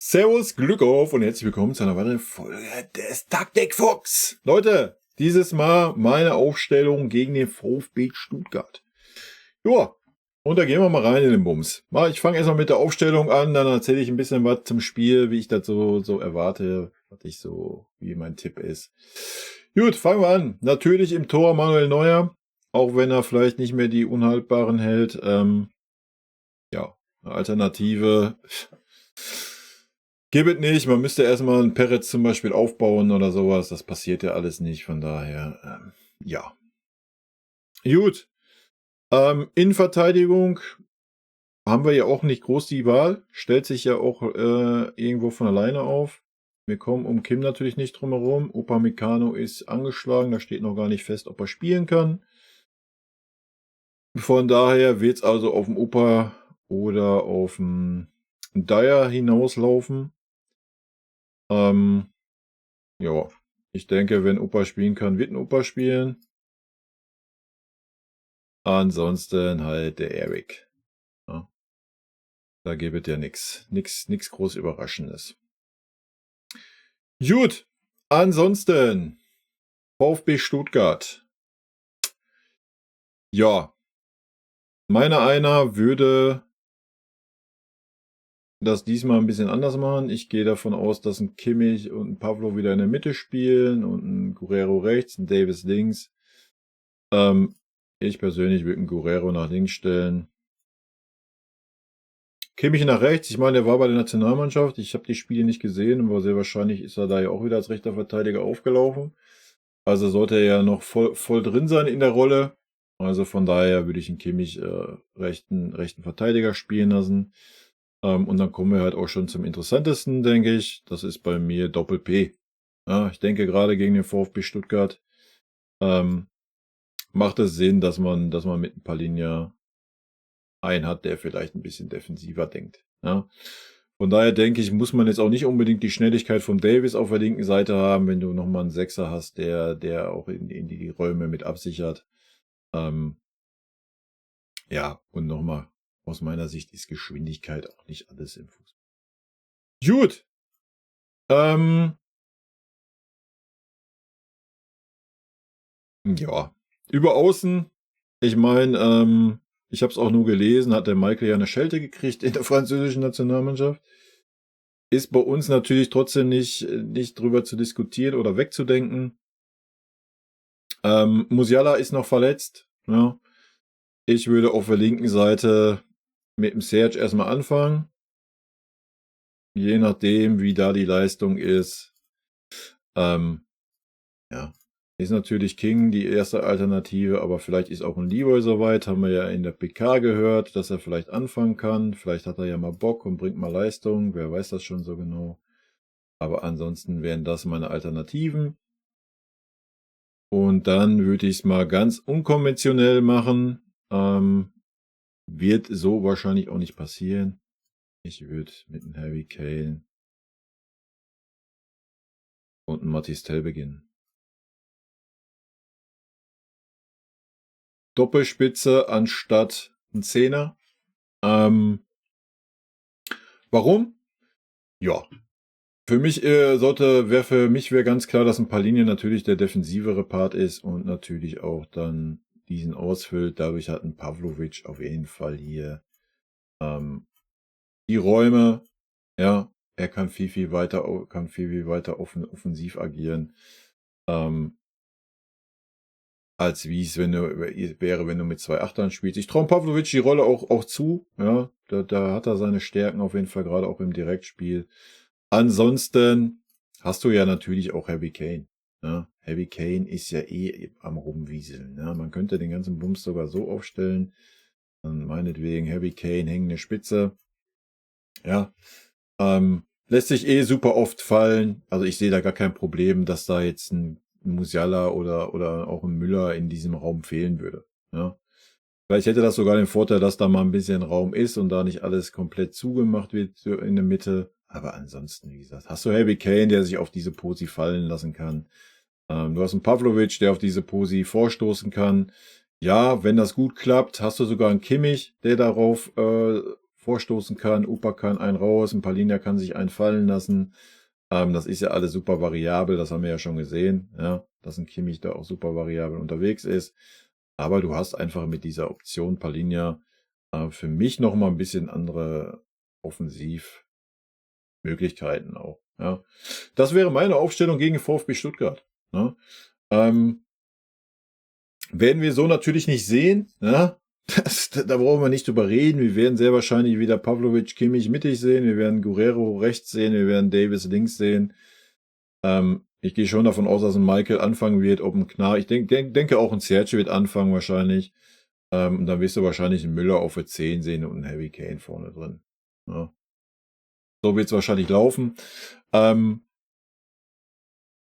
Servus, Glück auf und herzlich willkommen zu einer weiteren Folge des Taktikfuchs. Leute, dieses Mal meine Aufstellung gegen den VfB Stuttgart. Joa, und da gehen wir mal rein in den Bums. Ich fange erstmal mit der Aufstellung an, dann erzähle ich ein bisschen was zum Spiel, wie ich das so erwarte, wie mein Tipp ist. Gut, fangen wir an. Natürlich im Tor Manuel Neuer, auch wenn er vielleicht nicht mehr die Unhaltbaren hält. Eine Alternative gibt es nicht. Man müsste erstmal einen Peretz zum Beispiel aufbauen oder sowas. Das passiert ja alles nicht. Von daher, ja. Gut. Innenverteidigung haben wir ja auch nicht groß die Wahl. Stellt sich ja auch irgendwo von alleine auf. Wir kommen um Kim natürlich nicht drum herum. Upamecano ist angeschlagen. Da steht noch gar nicht fest, ob er spielen kann. Von daher wird es also auf dem Upa oder auf dem Dyer hinauslaufen. Ja, ich denke, wenn Opa spielen kann, wird ein Opa spielen. Ansonsten halt der Erik. Ja. Da gibt es ja nichts groß Überraschendes. Gut, ansonsten VfB Stuttgart. Ja, einer würde das diesmal ein bisschen anders machen. Ich gehe davon aus, dass ein Kimmich und ein Pavlo wieder in der Mitte spielen und ein Guerrero rechts, ein Davis links. Ich persönlich würde einen Guerrero nach links stellen. Kimmich nach rechts. Ich meine, der war bei der Nationalmannschaft. Ich habe die Spiele nicht gesehen, aber sehr wahrscheinlich ist er da ja auch wieder als rechter Verteidiger aufgelaufen. Also sollte er ja noch voll drin sein in der Rolle. Also von daher würde ich einen Kimmich rechten Verteidiger spielen lassen. Und dann kommen wir halt auch schon zum interessantesten, denke ich. Das ist bei mir Doppel-P. Ja, ich denke gerade gegen den VfB Stuttgart macht es Sinn, dass man mit einem Palinja einen hat, der vielleicht ein bisschen defensiver denkt. Ja. Von daher denke ich, muss man jetzt auch nicht unbedingt die Schnelligkeit von Davis auf der linken Seite haben, wenn du nochmal einen Sechser hast, der auch in die Räume mit absichert. Ja, und nochmal, aus meiner Sicht ist Geschwindigkeit auch nicht alles im Fußball. Gut. Ja, über Außen, ich meine, ich habe es auch nur gelesen, hat der Michael ja eine Schelte gekriegt in der französischen Nationalmannschaft. Ist bei uns natürlich trotzdem nicht drüber zu diskutieren oder wegzudenken. Musiala ist noch verletzt. Ja. Ich würde auf der linken Seite mit dem Serge erstmal anfangen. Je nachdem, wie da die Leistung ist. Ja, ist natürlich King die erste Alternative, aber vielleicht ist auch ein Leroy soweit. Haben wir ja in der PK gehört, dass er vielleicht anfangen kann. Vielleicht hat er ja mal Bock und bringt mal Leistung. Wer weiß das schon so genau. Aber ansonsten wären das meine Alternativen. Und dann würde ich es mal ganz unkonventionell machen. Wird so wahrscheinlich auch nicht passieren. Ich würde mit einem Harry Kane und einem Mathys Tel beginnen. Doppelspitze anstatt ein Zehner. Warum? Ja. Für mich wäre ganz klar, dass ein Palinja natürlich der defensivere Part ist und natürlich auch dann diesen ausfüllt. Dadurch hat ein Pavlovic auf jeden Fall hier die Räume. Ja, er kann viel weiter offensiv agieren. Als wie es wenn du mit 2 Achtern spielst. Ich traue Pavlovic die Rolle auch zu. Ja, da hat er seine Stärken auf jeden Fall, gerade auch im Direktspiel. Ansonsten hast du ja natürlich auch Harry Kane. Ja, Harry Kane ist ja am Rumwieseln. Ja, man könnte den ganzen Bums sogar so aufstellen. Dann meinetwegen Harry Kane hängende Spitze. Ja, lässt sich super oft fallen. Also ich sehe da gar kein Problem, dass da jetzt ein Musiala oder auch ein Müller in diesem Raum fehlen würde. Ja. Vielleicht hätte das sogar den Vorteil, dass da mal ein bisschen Raum ist und da nicht alles komplett zugemacht wird in der Mitte. Aber ansonsten, wie gesagt, hast du Harry Kane, der sich auf diese Posi fallen lassen kann. Du hast einen Pavlovic, der auf diese Posi vorstoßen kann. Ja, wenn das gut klappt, hast du sogar einen Kimmich, der darauf vorstoßen kann. Upa kann einen raus, ein Palhinha kann sich einen fallen lassen. Das ist ja alles super variabel, das haben wir ja schon gesehen, ja, dass ein Kimmich da auch super variabel unterwegs ist. Aber du hast einfach mit dieser Option Palhinha für mich nochmal ein bisschen andere Offensivmöglichkeiten auch. Ja. Das wäre meine Aufstellung gegen VfB Stuttgart. Ne? Werden wir so natürlich nicht sehen. Ja? Da brauchen wir nicht drüber reden. Wir werden sehr wahrscheinlich wieder Pavlovic, Kimmich mittig sehen. Wir werden Guerrero rechts sehen. Wir werden Davis links sehen. Ich gehe schon davon aus, dass ein Michael anfangen wird. Ob ein Knar, ich denke auch ein Sergio wird anfangen wahrscheinlich. Und dann wirst du wahrscheinlich einen Müller auf der 10 sehen und einen Harry Kane vorne drin. Ja. So wird es wahrscheinlich laufen.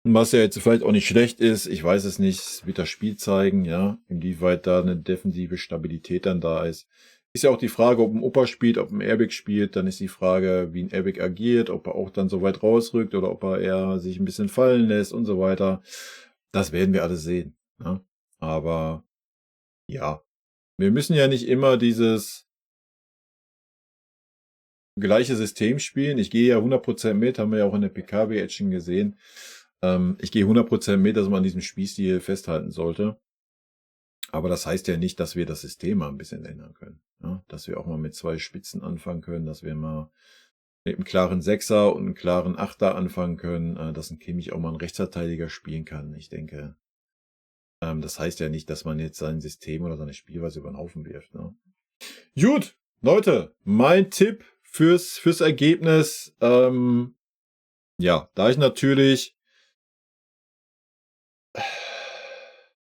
Was ja jetzt vielleicht auch nicht schlecht ist, ich weiß es nicht, es wird das Spiel zeigen, ja, inwieweit da eine defensive Stabilität dann da ist. Ist ja auch die Frage, ob ein Opa spielt, ob ein Airbag spielt, dann ist die Frage, wie ein Airbag agiert, ob er auch dann so weit rausrückt oder ob er eher sich ein bisschen fallen lässt und so weiter. Das werden wir alles sehen. Ja? Aber ja, wir müssen ja nicht immer dieses gleiche System spielen. Ich gehe ja 100% mit, haben wir ja auch in der PKW-Action gesehen. Ich gehe 100% mit, dass man an diesem Spielstil festhalten sollte. Aber das heißt ja nicht, dass wir das System mal ein bisschen ändern können. Ja? Dass wir auch mal mit 2 Spitzen anfangen können, dass wir mal mit einem klaren Sechser und einem klaren Achter anfangen können, dass ein Kimmich auch mal einen Rechtsverteidiger spielen kann. Ich denke, das heißt ja nicht, dass man jetzt sein System oder seine Spielweise über den Haufen wirft. Ne? Gut, Leute, mein Tipp fürs Ergebnis, ja, da ich natürlich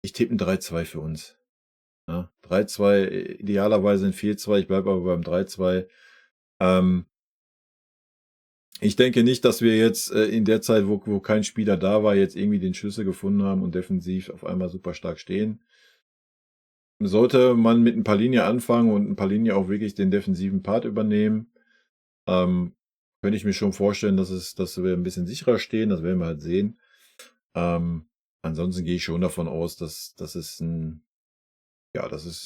ich tippe ein 3-2 für uns. Ja, 3-2, idealerweise ein 4-2, ich bleibe aber beim 3-2. Ich denke nicht, dass wir jetzt in der Zeit, wo kein Spieler da war, jetzt irgendwie den Schlüssel gefunden haben und defensiv auf einmal super stark stehen. Sollte man mit ein Palhinha anfangen und ein Palhinha auch wirklich den defensiven Part übernehmen, könnte ich mir schon vorstellen, dass wir ein bisschen sicherer stehen, das werden wir halt sehen. Ansonsten gehe ich schon davon aus, dass es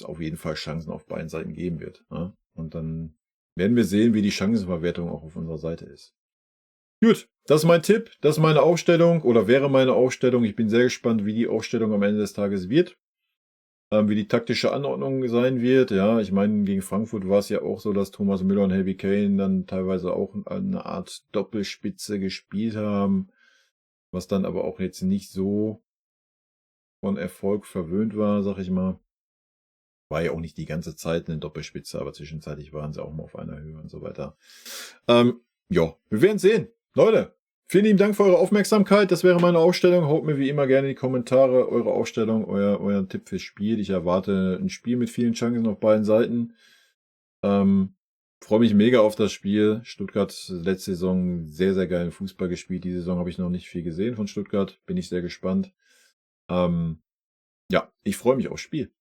auf jeden Fall Chancen auf beiden Seiten geben wird. Ne? Und dann werden wir sehen, wie die Chancenverwertung auch auf unserer Seite ist. Gut, das ist mein Tipp, das ist meine Aufstellung oder wäre meine Aufstellung. Ich bin sehr gespannt, wie die Aufstellung am Ende des Tages wird. Wie die taktische Anordnung sein wird. Ja, ich meine, gegen Frankfurt war es ja auch so, dass Thomas Müller und Harry Kane dann teilweise auch eine Art Doppelspitze gespielt haben, was dann aber auch jetzt nicht so von Erfolg verwöhnt war, sag ich mal. War ja auch nicht die ganze Zeit eine Doppelspitze, aber zwischenzeitlich waren sie auch mal auf einer Höhe und so weiter. Ja, wir werden sehen. Leute, vielen lieben Dank für eure Aufmerksamkeit. Das wäre meine Aufstellung. Haut mir wie immer gerne in die Kommentare eure Aufstellung, euren Tipp fürs Spiel. Ich erwarte ein Spiel mit vielen Chancen auf beiden Seiten. Freue mich mega auf das Spiel. Stuttgart letzte Saison sehr, sehr geilen Fußball gespielt. Die Saison habe ich noch nicht viel gesehen von Stuttgart. Bin ich sehr gespannt. Ja, ich freue mich aufs Spiel.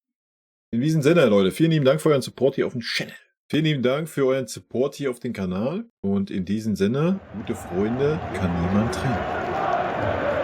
In diesem Sinne, Leute, vielen lieben Dank für euren Support hier auf dem Channel. Vielen lieben Dank für euren Support hier auf dem Kanal. Und in diesem Sinne, gute Freunde kann niemand trennen.